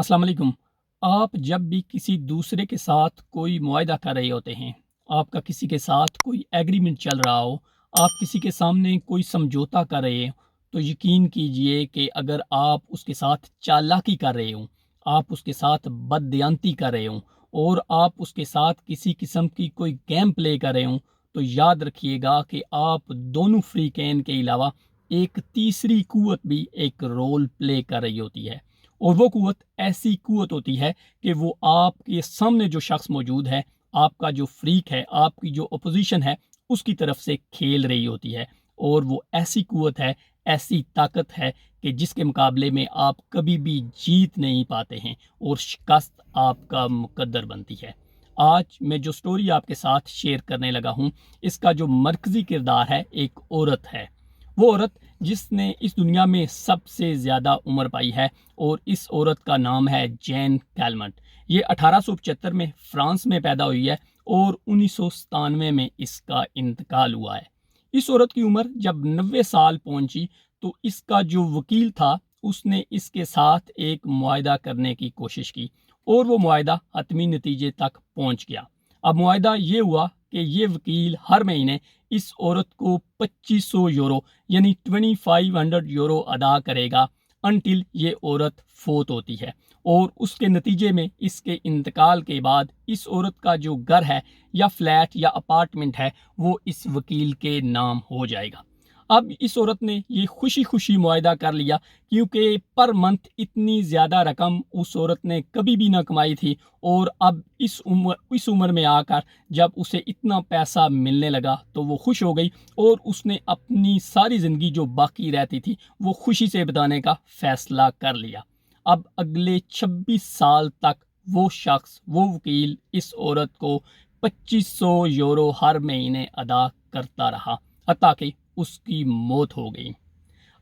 अस्सलाम वालेकुम। आप जब भी किसी दूसरे के साथ कोई मुआहदा कर रहे होते हैं, आपका किसी के साथ कोई एग्रीमेंट चल रहा हो, आप किसी के सामने कोई समझौता कर रहे हो, तो यकीन कीजिए कि अगर आप उसके साथ चालाकी कर रहे हो, आप उसके साथ बददियांती कर रहे हो और आप उसके साथ किसी किस्म की कोई गेम प्ले कर रहे हो, तो याद रखिएगा कि आप दोनों फ्रीकैन के अलावा एक तीसरी कुव्वत भी एक रोल प्ले कर रही होती है। और वो कुव्वत ऐसी कुव्वत होती है कि वो आपके सामने जो शख्स मौजूद है, आपका जो फ्रीक है, आपकी जो अपोजिशन है, उसकी तरफ से खेल रही होती है। और वो ऐसी कुव्वत है, ऐसी ताकत है कि जिसके मुकाबले में आप कभी भी जीत नहीं पाते हैं और शिकस्त आपका मुकद्दर बनती है। आज मैं जो स्टोरी आपके साथ शेयर करने लगा हूँ, इसका जो मरकज़ी किरदार है एक औरत है। वो औरत जिसने इस दुनिया में सबसे ज़्यादा उम्र पाई है और इस औरत का नाम है जैन कैलमेट। ये 1875 में फ्रांस में पैदा हुई है और 1997 में इसका इंतकाल हुआ है। इस औरत की उम्र जब 90 साल पहुंची तो इसका जो वकील था उसने इसके साथ एक मुआहदा करने की कोशिश की और वो मुआहदा हतमी नतीजे तक पहुंच गया। अब मुआहदा ये हुआ कि ये वकील हर महीने इस औरत को 2500 यूरो यानी 2500 यूरो अदा करेगा अनटिल ये औरत फोत होती है। और उसके नतीजे में इसके इंतकाल के बाद इस औरत का जो घर है या फ्लैट या अपार्टमेंट है वो इस वकील के नाम हो जाएगा। अब इस औरत ने ये खुशी खुशी मुआहदा कर लिया क्योंकि पर मंथ इतनी ज़्यादा रकम उस औरत ने कभी भी ना कमाई थी। और अब इस उम्र में आकर जब उसे इतना पैसा मिलने लगा तो वो खुश हो गई और उसने अपनी सारी ज़िंदगी जो बाकी रहती थी वो खुशी से बिताने का फ़ैसला कर लिया। अब अगले 26 साल तक वो शख्स, वो वकील इस औरत को 2500 यूरो हर महीने अदा करता रहा हत्ता कि उसकी मौत हो गई।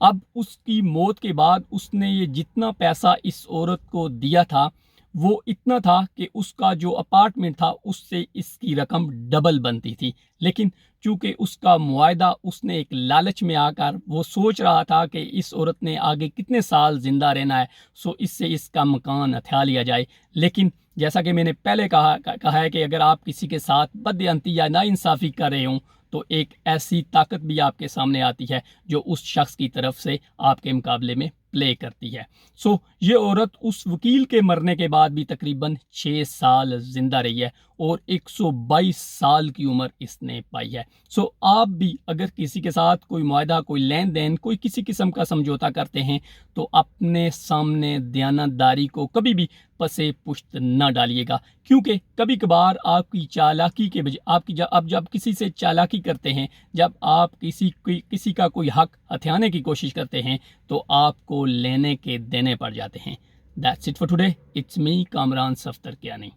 अब उसकी मौत के बाद उसने ये जितना पैसा इस औरत को दिया था वो इतना था कि उसका जो अपार्टमेंट था उससे इसकी रकम डबल बनती थी। लेकिन चूंकि उसका मुआहदा उसने एक लालच में आकर वो सोच रहा था कि इस औरत ने आगे कितने साल जिंदा रहना है, सो इससे इसका मकान हथिया लिया जाए। लेकिन जैसा कि मैंने पहले कहा है कि अगर आप किसी के साथ बददियांती या नाइंसाफ़ी कर रहे हों तो एक ऐसी ताकत भी आपके सामने आती है जो उस शख्स की तरफ से आपके मुकाबले में प्ले करती है। सो ये औरत उस वकील के मरने के बाद भी तकरीबन 6 साल जिंदा रही है और 122 साल की उम्र इसने पाई है। सो आप भी अगर किसी के साथ कोई मुआहदा, कोई लेन देन, कोई किसी किस्म का समझौता करते हैं तो अपने सामने दयानतदारी को कभी भी पसे पुश्त न डालिएगा, क्योंकि कभी कभार आपकी चालाकी के बजाय आप जब किसी से चालाकी करते हैं, जब आप किसी का कोई हक हथियाने की कोशिश करते हैं तो आपको लेने के देने पड़ जाते हैं। That's it for today. It's me Kamran Saftar Kiani.